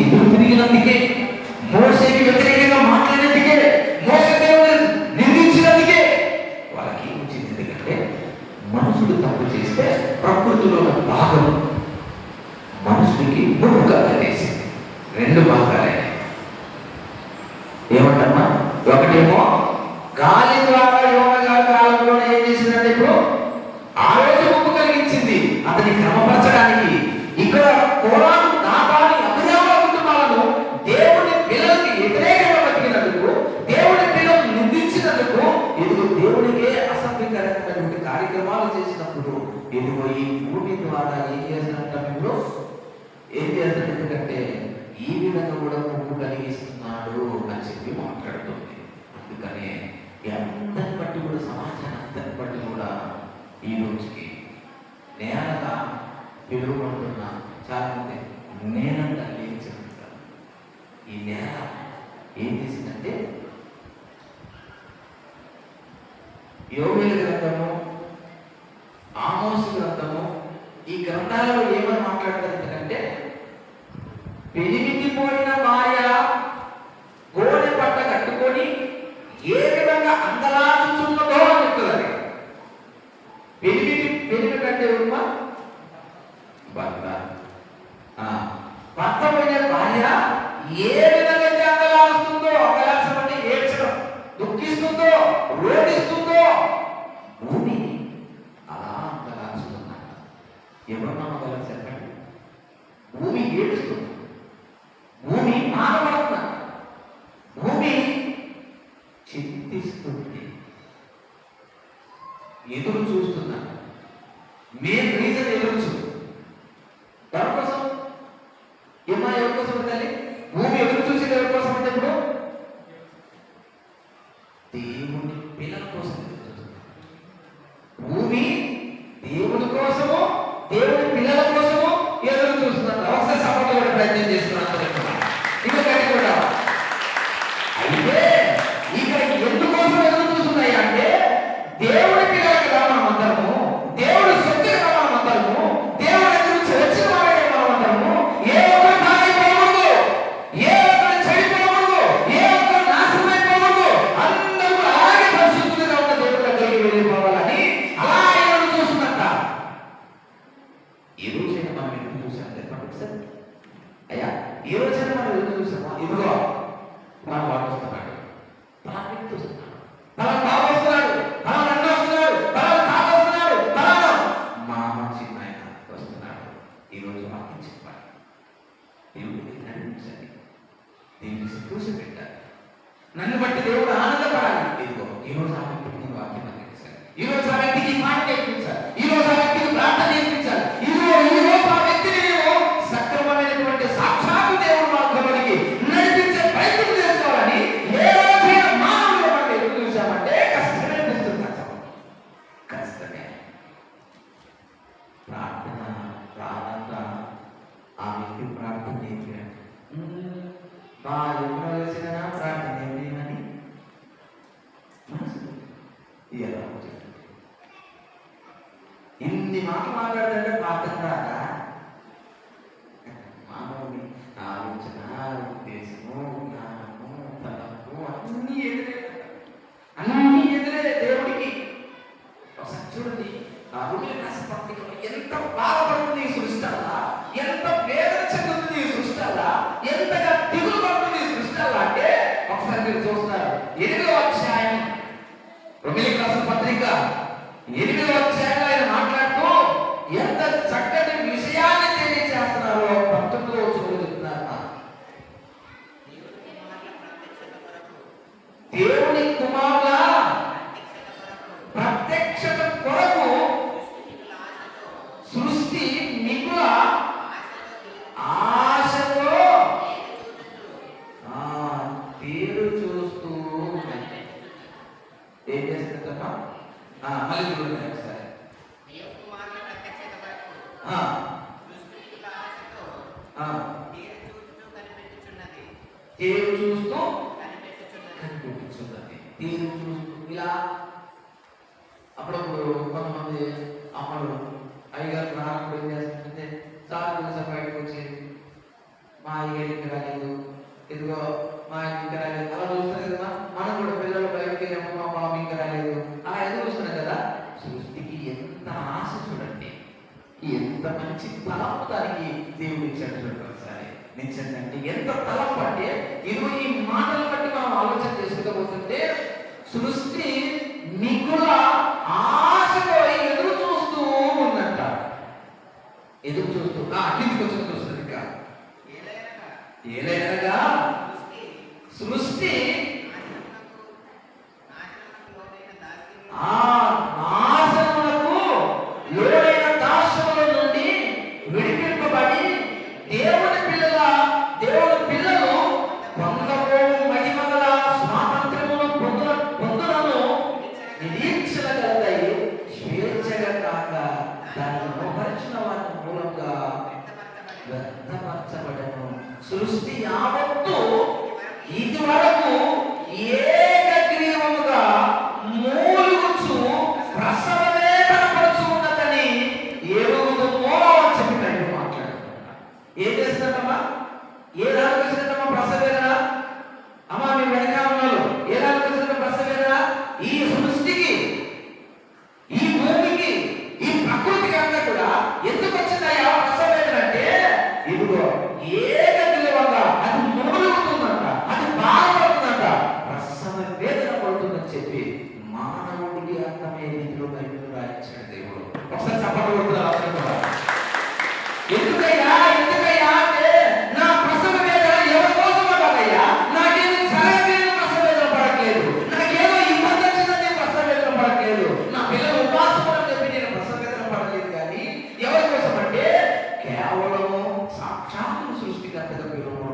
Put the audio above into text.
ఎదురు తిరిగినందుకే, మోసేకి వ్యతిరేకంగా మాట్లాడినందుకే, మోసే దేవుని నిందించినందుకే వాళ్ళకి ఏమొచ్చింది? ఎందుకంటే మనుషుడు తప్పు చేస్తే ప్రకృతిలో ఉన్న భాగం మనుషుడికి ముప్పుగా వేసింది. రెండు భాగాలైనాయి. ఏమంటమ్మా? ఒకటేమో గాలి ద్వారా యోన కాలంలో ఏం చేసిందంటే ఇప్పుడు ఆ రోజు ముప్పు కలిగించింది అతని క్రమపరచడానికి. ఇక్కడ కోరాను, నాతాని, అబ్రహాము కుటుంబాలను దేవుని పిల్లలకి వ్యతిరేకంగా బతికినందుకు, దేవుని పిల్లలు నిందించినందుకు, ఇదిగో దేవునికే అసభ్యకరమైనటువంటి కార్యక్రమాలు చేసినప్పుడు ఇదిగో ఈ భూమి ద్వారా ఏం చేసినప్పుడు ఏం చేస్తాడు? ఎందుకంటే ఈ విధంగా కూడా ముప్పు కలిగిస్తున్నాడు అని చెప్పి మాట్లాడుతుంది. అందుకనే అందరిని బట్టి కూడా, సమాజాన్ని అందరిని బట్టి కూడా ఈ రోజుకి నేలగా పిలువబడుతున్న చాలా మంది నేనంతా లేచారు. ఈ నేల ఏం చేసిందంటే యోవేలు గ్రంథము, ఆమోసు గ్రంథము, ఈ గ్రంథాలలో ఏమని మాట్లాడతారు? ఎందుకంటే పెరిగిపోయిన భార్య గోనె పట్ట కట్టుకొని ఏ విధంగా అందలాచుచున్నదో అని చెప్తుంది. పెరిగి కంటే ఉమ్మా భర్త, భర్త పోయిన భార్య ఏ విధంగా అందలాడుతుందో, అందలాచమంటే ఏడ్చడం, దుఃఖిస్తుందో, రోధిస్తుందో భూమి అలా అందలాచుతున్నా. ఎవరు నమ్మగలరు చెప్పండి? భూమి ఏడుస్తుంది, భూమి మానబడుతున్నా, భూమి చింతిస్తుంది, ఎదురు చూస్తున్నా. మెయిన్ రీజన్ ఎదురు చూ ఎవరి కోసం? ఎవరి కోసం తల్లి? భూమి ఎదురు చూసేది ఎవరి కోసం అంటే ఇప్పుడు దేవుని పిల్లల కోసం ఎదురు చూస్తుంది. భూమి దేవుని కోసము, దేవుని పిల్లల కోసము ఎదురు చూస్తున్నారు. ఒకసారి సపోర్ట్ కూడా ప్రయత్నం చేస్తున్నారు. ఇంకా గట్టి కూడా అయితే ఇక్కడ ఎందుకోసం ఎదురు చూస్తున్నాయి అంటే దేవుడి పిల్లలు కదా మనం అందరము, దేవుడు శక్తి కదా మనం అందరము, దేవుడు ఎదురు వచ్చిన వాడే మనం అందరము. ఏ ఒక్కరు కాలిపోకూడదు, ఏ ఒక్కరు చెడిపోకూడదు, ఏ ఒక్కరు నాశనం అయిపోకూడదు, అందరూ అలాగే పరిశుద్ధులుగా ఉన్న దేవుడి దగ్గరికి వెళ్ళిపోవాలని అలా ఎదురు చూస్తున్నట్ట. ఈ రోజైనా మనం ఎదురు చూసాం చెప్పండి సార్. అయ్యా ఈ రోజైనా మనం ఎదురు చూసామా? ఇదిగో మన వాడు వస్తున్నాడు, తన వ్యక్తి వస్తున్నాడు, తన బాబు వస్తున్నాడు, తన అన్న వస్తున్నాడు, తన తాత వస్తున్నాడు, తన మా చిన్న ఆయన వస్తున్నాడు. ఈరోజు వాక్యం చెప్పాలి, దేవుడికి నడిపించాలి, దేవుడిని సంతోషం పెట్టాలి, నన్ను బట్టి దేవుడు ఆనందపడాలి. ఇదిగో ఈరోజు ఆ వ్యక్తికి నేను వాక్యం అందించాలి, ఈరోజు ఆ వ్యక్తికి మాట నేర్పించాలి, ఈరోజు ఆ వ్యక్తికి ప్రార్థన నేర్పించాలి, ఈరోజు ఆ వ్యక్తిని నేను సక్రమమైనటువంటి సాక్షాత్తు దేవుడు మార్గంలోనికి నడిపించే ప్రయత్నం చేసుకోవాలని ఏ రోజైనా మానవులు మనం ఎదురు చూసామంటే కష్టమే అనిపిస్తుంది. కష్టమే. ప్రార్థన ప్రారంభంగా ఆ వ్యక్తి ప్రార్థన నేర్పాడు. ఎప్పుడు కలిసిన ప్రార్థన నేర్పేయమని ఎలా ఇన్ని మాటలు మాట్లాడుతుంటే ప్రార్థన రాదా? మానవుని ఆలోచన, ఉద్దేశము, జ్ఞానము, తలపు అన్నీ ఎదురే దేవుడికి. ఒకసారి చూడండి, ఆ రోమిలకు రాసిన పత్రికలో ఎంత బాధపడుతుంది ఈ సృష్టి అలా, ఎంత వేదన చెందుతుంది ఈ సృష్టి అలా, ఎంతగా దిగులు పడుతుంది ఈ సృష్టి అలా అంటే ఒకసారి మీరు చూస్తున్నారు. 8వ అధ్యాయం రోమిలకు రాసిన పత్రిక 8వ అధ్యాయంలో ఆయన మాట్లాడుతూ ఎంత చక్కటి విషయాన్ని తెలియజేస్తున్నారో 19వ వచనంలో చెప్తున్నారు. దేవుని కుమారుల ప్రత్యక్షత కొరకు సృష్టి మిగుల ఆశతో తీరు చూస్తూ ఏం చేస్తుందమ్మా? మళ్ళీ చూడండి ఒకసారి. తీరు చూస్తూ కనిపెట్టుచున్నది. తీరు చూస్తూ ఇలా అప్పుడప్పుడు కొంతమంది అమ్మలు అయ్యగారు రానప్పుడు ఏం చేస్తుంటే చాలా బయటకు వచ్చి మా అయ్యగారి ఎంత మంచి తలంపు దానికి దేవుడు ఇచ్చాడు ఒకసారి. నిజంటే ఎంత తలంపు అంటే ఇదిగో ఈ మాటలు బట్టి మనం ఆలోచన చేసుకోబోతుంటే సృష్టి మిగుల ఆశతో ఎదురు చూస్తూ ఉందంట. ఎదురు చూస్తూ కిందికి వచ్చి చూస్తుంది. ఇంకా ఏలైనగా సృష్టి నాశనములకు లోడైన దాస్యముల నుండి విడిపింపబడి దేవుని పిల్లలు పొందబో మహిమగల స్వాతంత్రమును పొందులను నిరీక్షణ కలదై స్వేచ్ఛగా కాక దాన్ని మోహరించిన వారి మూలంగా వ్యర్థపరచబడను. సృష్టి యావత్తు ఇది వరకు ఏకగ్రీవముగా మూలుగుచు ప్రసవ వేదన పడుచు ఉన్నదని ఎరుగుదమో చెప్పినట్టు మాట్లాడుతున్నా. ఏం చేస్తుందమ్మా? ఏ దానికి వచ్చిందమ్మా ప్రసవ వేదన? అమ్మా మీ వెనకాల వాళ్ళు ఏ దానికి వచ్చిందమ్మా ప్రసవ వేదన? ఈ సృష్టికి, ఈ భూమికి, ఈ ప్రకృతికి అంతా కూడా ఎందుకు వచ్చిందయ్యా ప్రసవ వేదన అంటే ఇదిగో ఏకగ్రీవంగా అది మూలుగుతుందంట, అది బాధపడుతుందంట, ప్రసవ వేదన పడుతుందని చెప్పి మానవుడికి అర్థమయ్యే రీతిలో బైబిల్ రాయించాడు దేవుడు. ఒకసారి చెప్పకూడదు. ఎందుకయ్యా అంటే నా ప్రసవ వేదన ఎవరి కోసం పడదయ్యా? నాకేదో జరగలేదు ప్రసవ వేదన పడట్లేదు, నాకేదో ఇబ్బంది వచ్చిందని ప్రసవ వేదన పడట్లేదు, నా పిల్లలు ఉపాసం అని చెప్పి నేను ప్రసవ వేదన పడలేదు. కానీ ఎవరి కోసం అంటే కేవలం సాక్షాత్తు సృష్టికర్తగా పిలువ